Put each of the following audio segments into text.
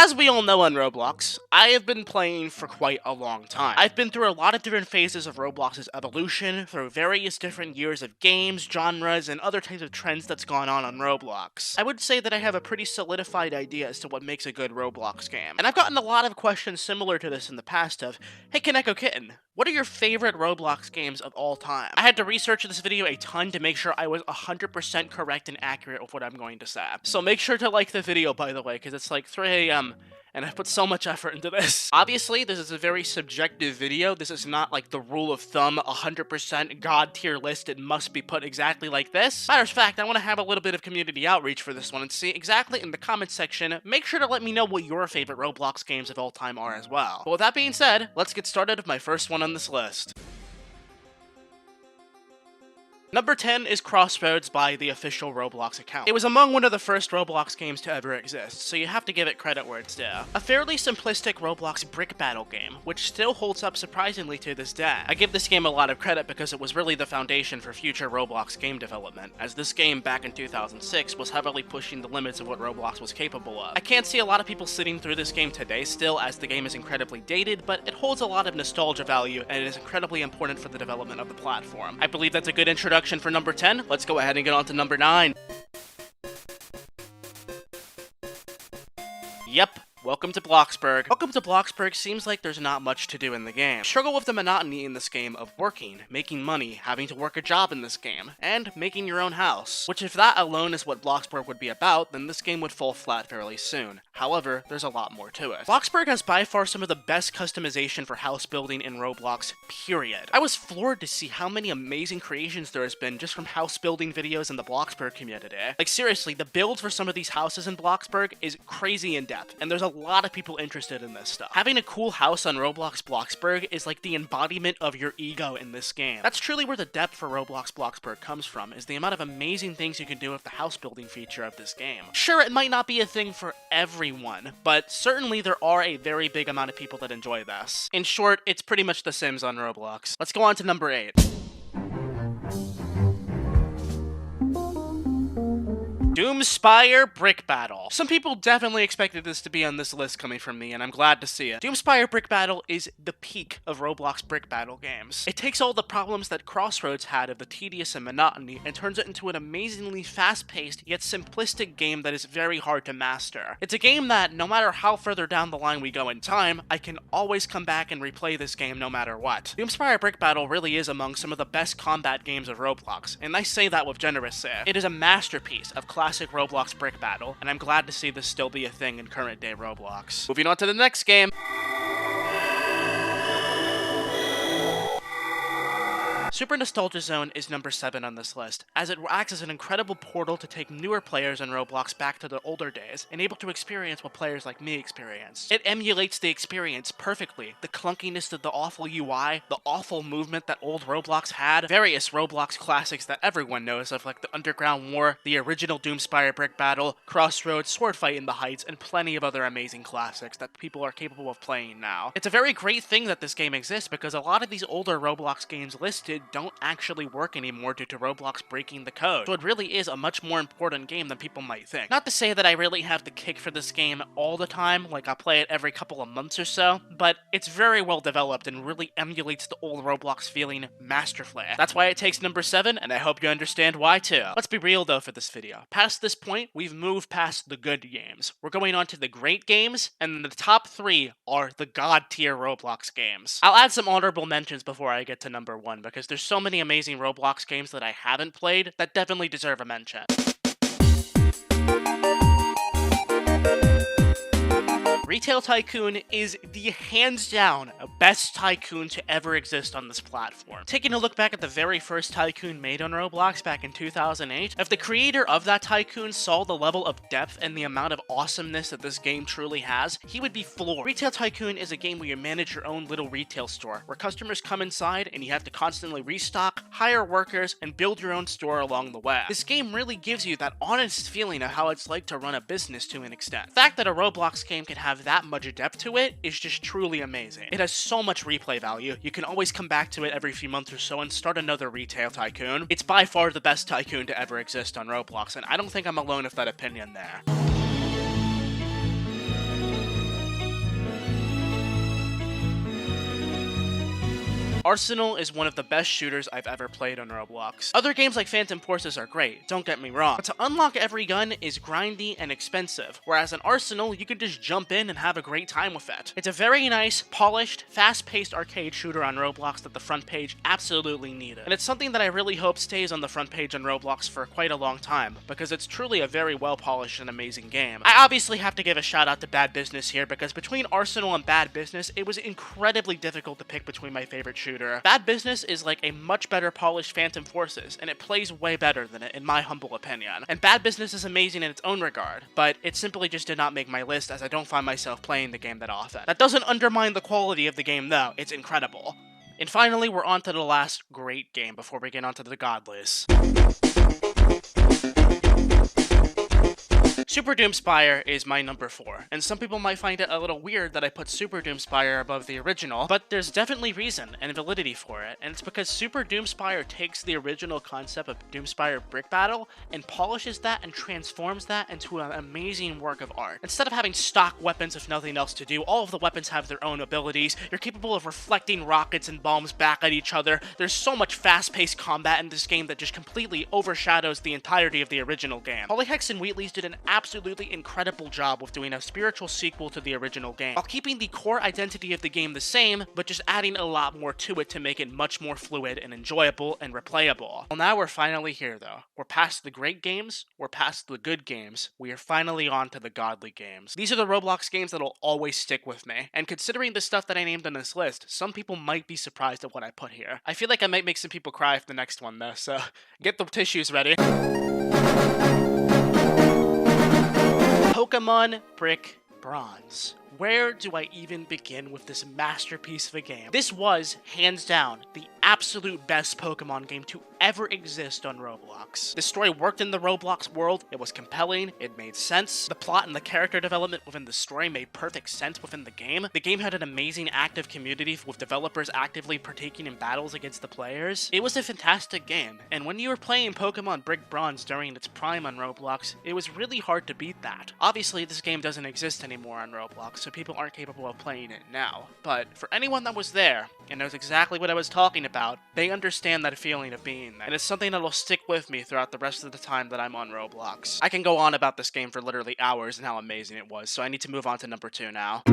As we all know on Roblox, I have been playing for quite a long time. I've been through a lot of different phases of Roblox's evolution, through various different years of games, genres, and other types of trends that's gone on Roblox. I would say that I have a pretty solidified idea as to what makes a good Roblox game. And I've gotten a lot of questions similar to this in the past of, hey Kaneko Kitten, what are your favorite Roblox games of all time? I had to research this video a ton to make sure I was 100% correct and accurate with what I'm going to say. So make sure to like the video, by the way, because it's like 3 a.m. and I've put so much effort into this. Obviously, this is a very subjective video. This is not like the rule of thumb, 100% god tier list. It must be put exactly like this. Matter of fact, I want to have a little bit of community outreach for this one and see exactly in the comments section. Make sure to let me know what your favorite Roblox games of all time are as well. But with that being said, let's get started with my first one on this list. Number 10 is Crossroads by the official Roblox account. It was among one of the first Roblox games to ever exist, so you have to give it credit where it's due. A fairly simplistic Roblox brick battle game, which still holds up surprisingly to this day. I give this game a lot of credit because it was really the foundation for future Roblox game development, as this game back in 2006 was heavily pushing the limits of what Roblox was capable of. I can't see a lot of people sitting through this game today still, as the game is incredibly dated, but it holds a lot of nostalgia value and it is incredibly important for the development of the platform. I believe that's a good introduction for number 10. Let's go ahead and get on to number 9. Yep. Welcome to Bloxburg. Welcome to Bloxburg seems like there's not much to do in the game. Struggle with the monotony in this game of working, making money, having to work a job in this game, and making your own house. Which if that alone is what Bloxburg would be about, then this game would fall flat fairly soon. However, there's a lot more to it. Bloxburg has by far some of the best customization for house building in Roblox, period. I was floored to see how many amazing creations there has been just from house building videos in the Bloxburg community. Like seriously, the builds for some of these houses in Bloxburg is crazy in depth, and there's a lot of people interested in this stuff. Having a cool house on Roblox Bloxburg is like the embodiment of your ego in this game. That's truly where the depth for Roblox Bloxburg comes from, is the amount of amazing things you can do with the house building feature of this game. Sure, it might not be a thing for everyone, but certainly there are a very big amount of people that enjoy this. In short, it's pretty much The Sims on Roblox. Let's go on to number 8. Doomspire Brick Battle. Some people definitely expected this to be on this list coming from me, and I'm glad to see it. Doomspire Brick Battle is the peak of Roblox brick battle games. It takes all the problems that Crossroads had of the tedious and monotony and turns it into an amazingly fast-paced yet simplistic game that is very hard to master. It's a game that, no matter how further down the line we go in time, I can always come back and replay this game no matter what. Doomspire Brick Battle really is among some of the best combat games of Roblox, and I say that with generous air. It is a masterpiece of classic Roblox brick battle, and I'm glad to see this still be a thing in current day Roblox. Moving on to the next game. Super Nostalgia Zone is number 7 on this list, as it acts as an incredible portal to take newer players in Roblox back to the older days, and able to experience what players like me experienced. It emulates the experience perfectly, the clunkiness of the awful UI, the awful movement that old Roblox had, various Roblox classics that everyone knows of like the Underground War, the original Doomspire Brick Battle, Crossroads, Sword Fight in the Heights, and plenty of other amazing classics that people are capable of playing now. It's a very great thing that this game exists because a lot of these older Roblox games listed don't actually work anymore due to Roblox breaking the code, so it really is a much more important game than people might think. Not to say that I really have the kick for this game all the time, like I play it every couple of months or so, but it's very well developed and really emulates the old Roblox feeling masterfully. That's why it takes number 7, and I hope you understand why too. Let's be real though for this video. Past this point, we've moved past the good games. We're going on to the great games, and then the top 3 are the god tier Roblox games. I'll add some honorable mentions before I get to number 1, because there's so many amazing Roblox games that I haven't played that definitely deserve a mention. Retail Tycoon is the hands down best tycoon to ever exist on this platform. Taking a look back at the very first tycoon made on Roblox back in 2008, if the creator of that tycoon saw the level of depth and the amount of awesomeness that this game truly has, he would be floored. Retail Tycoon is a game where you manage your own little retail store, where customers come inside and you have to constantly restock, hire workers, and build your own store along the way. This game really gives you that honest feeling of how it's like to run a business to an extent. The fact that a Roblox game can have that much depth to it is just truly amazing. It has so much replay value. You can always come back to it every few months or so and start another Retail Tycoon. It's by far the best tycoon to ever exist on Roblox, and I don't think I'm alone with that opinion there. Arsenal is one of the best shooters I've ever played on Roblox. Other games like Phantom Forces are great, don't get me wrong, but to unlock every gun is grindy and expensive, whereas in Arsenal, you can just jump in and have a great time with it. It's a very nice, polished, fast-paced arcade shooter on Roblox that the front page absolutely needed. And it's something that I really hope stays on the front page on Roblox for quite a long time, because it's truly a very well-polished and amazing game. I obviously have to give a shout out to Bad Business here, because between Arsenal and Bad Business, it was incredibly difficult to pick between my favorite shooter. Bad Business is like a much better polished Phantom Forces, and it plays way better than it, in my humble opinion. And Bad Business is amazing in its own regard, but it simply just did not make my list as I don't find myself playing the game that often. That doesn't undermine the quality of the game though, it's incredible. And finally, we're on to the last great game before we get onto the godlies. Super Doomspire is my number 4, and some people might find it a little weird that I put Super Doomspire above the original, but there's definitely reason and validity for it, and it's because Super Doomspire takes the original concept of Doomspire Brick Battle and polishes that and transforms that into an amazing work of art. Instead of having stock weapons with nothing else to do, all of the weapons have their own abilities, you're capable of reflecting rockets and bombs back at each other, there's so much fast-paced combat in this game that just completely overshadows the entirety of the original game. Polyhex and Wheatley's did an absolutely incredible job with doing a spiritual sequel to the original game, while keeping the core identity of the game the same, but just adding a lot more to it to make it much more fluid and enjoyable and replayable. Well, now we're finally here though. We're past the great games, we're past the good games, we are finally on to the godly games. These are the Roblox games that'll always stick with me, and considering the stuff that I named on this list, some people might be surprised at what I put here. I feel like I might make some people cry for the next one though, so get the tissues ready. Pokemon Brick Bronze. Where do I even begin with this masterpiece of a game? This was, hands down, the absolute best Pokemon game to ever exist on Roblox. The story worked in the Roblox world, it was compelling, it made sense, the plot and the character development within the story made perfect sense within the game had an amazing active community with developers actively partaking in battles against the players. It was a fantastic game, and when you were playing Pokemon Brick Bronze during its prime on Roblox, it was really hard to beat that. Obviously, this game doesn't exist anymore on Roblox, so people aren't capable of playing it now, but for anyone that was there, and knows exactly what I was talking about, they understand that feeling of being there, and it's something that'll stick with me throughout the rest of the time that I'm on Roblox. I can go on about this game for literally hours and how amazing it was, so I need to move on to number 2 now.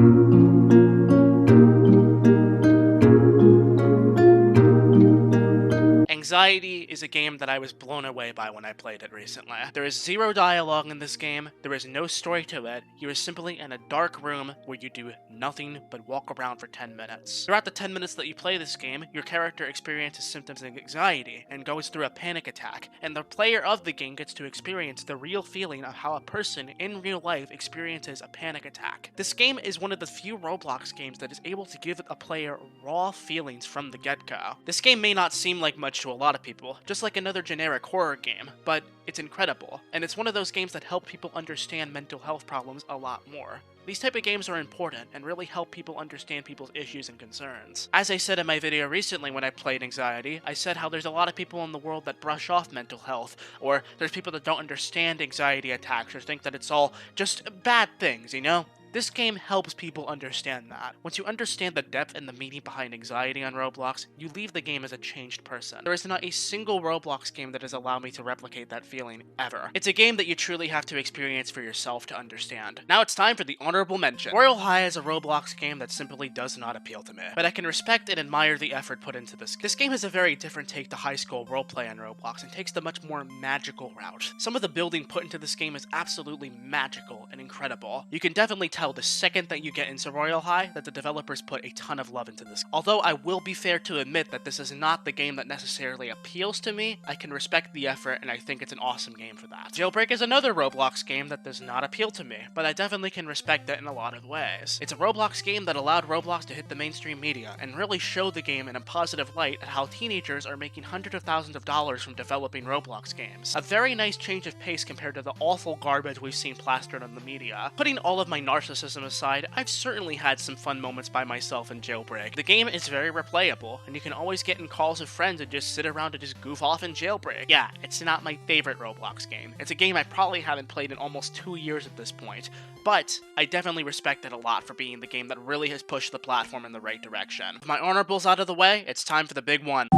Anxiety is a game that I was blown away by when I played it recently. There is zero dialogue in this game, there is no story to it, you are simply in a dark room where you do nothing but walk around for 10 minutes. Throughout the 10 minutes that you play this game, your character experiences symptoms of anxiety and goes through a panic attack, and the player of the game gets to experience the real feeling of how a person in real life experiences a panic attack. This game is one of the few Roblox games that is able to give a player raw feelings from the get-go. This game may not seem like much to a lot of people, just like another generic horror game, but it's incredible, and it's one of those games that help people understand mental health problems a lot more. These type of games are important and really help people understand people's issues and concerns. As I said in my video recently when I played Anxiety, I said how there's a lot of people in the world that brush off mental health, or there's people that don't understand anxiety attacks or think that it's all just bad things, you know? This game helps people understand that. Once you understand the depth and the meaning behind anxiety on Roblox, you leave the game as a changed person. There is not a single Roblox game that has allowed me to replicate that feeling, ever. It's a game that you truly have to experience for yourself to understand. Now it's time for the honorable mention. Royal High is a Roblox game that simply does not appeal to me, but I can respect and admire the effort put into this. This game has a very different take to high school roleplay on Roblox and takes the much more magical route. Some of the building put into this game is absolutely magical and incredible. You can definitely tell the second that you get into Royal High that the developers put a ton of love into this. Although I will be fair to admit that this is not the game that necessarily appeals to me, I can respect the effort and I think it's an awesome game for that. Jailbreak is another Roblox game that does not appeal to me, but I definitely can respect it in a lot of ways. It's a Roblox game that allowed Roblox to hit the mainstream media and really show the game in a positive light at how teenagers are making hundreds of thousands of dollars from developing Roblox games. A very nice change of pace compared to the awful garbage we've seen plastered on the media. Putting all of my narcissism narcissism aside, I've certainly had some fun moments by myself in Jailbreak. The game is very replayable, and you can always get in calls with friends and just sit around and just goof off in Jailbreak. Yeah, it's not my favorite Roblox game. It's a game I probably haven't played in almost 2 years at this point, but I definitely respect it a lot for being the game that really has pushed the platform in the right direction. With my honorables out of the way, it's time for the big one.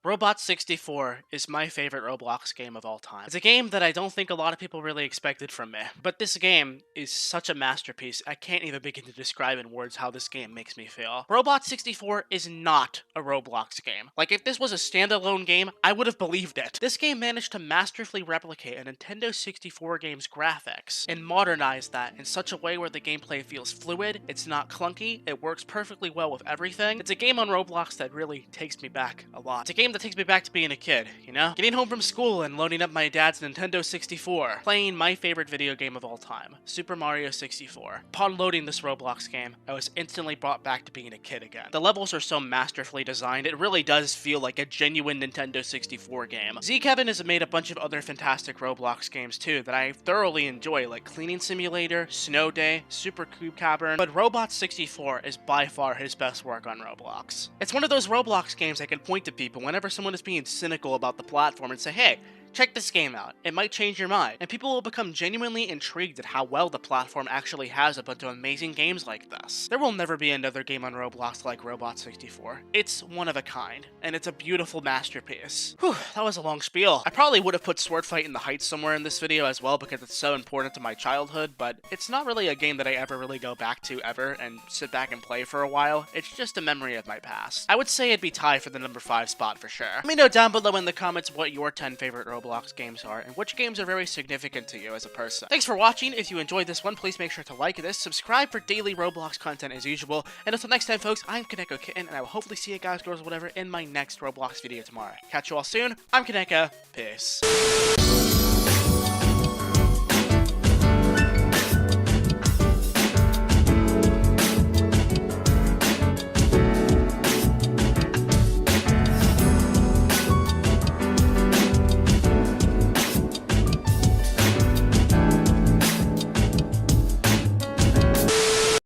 Roblox 64 is my favorite Roblox game of all time. It's a game that I don't think a lot of people really expected from me, but this game is such a masterpiece, I can't even begin to describe in words how this game makes me feel. Roblox 64 is not a Roblox game. Like, if this was a standalone game, I would have believed it. This game managed to masterfully replicate a Nintendo 64 game's graphics and modernize that in such a way where the gameplay feels fluid, it's not clunky, it works perfectly well with everything. It's a game on Roblox that really takes me back a lot. It's a game that takes me back to being a kid, you know? Getting home from school and loading up my dad's Nintendo 64, playing my favorite video game of all time, Super Mario 64. Upon loading this Roblox game, I was instantly brought back to being a kid again. The levels are so masterfully designed, it really does feel like a genuine Nintendo 64 game. Z-Kevin has made a bunch of other fantastic Roblox games too that I thoroughly enjoy, like Cleaning Simulator, Snow Day, Super Cube Cavern, but Roblox 64 is by far his best work on Roblox. It's one of those Roblox games I can point to people whenever someone is being cynical about the platform and say, hey, check this game out, it might change your mind, and people will become genuinely intrigued at how well the platform actually has a bunch of amazing games like this. There will never be another game on Roblox like Roblox 64. It's one of a kind, and it's a beautiful masterpiece. Whew, that was a long spiel. I probably would have put Sword Fight in the Heights somewhere in this video as well because it's so important to my childhood, but it's not really a game that I ever really go back to ever and sit back and play for a while. It's just a memory of my past. I would say it'd be tied for the number 5 spot for sure. Let me know down below in the comments what your 10 favorite Roblox games are, and which games are very significant to you as a person. Thanks for watching. If you enjoyed this one, please make sure to like this, subscribe for daily Roblox content as usual, and until next time folks, I'm Kaneko Kitten, and I will hopefully see you guys, girls, whatever, in my next Roblox video tomorrow. Catch you all soon. I'm Kaneko. Peace.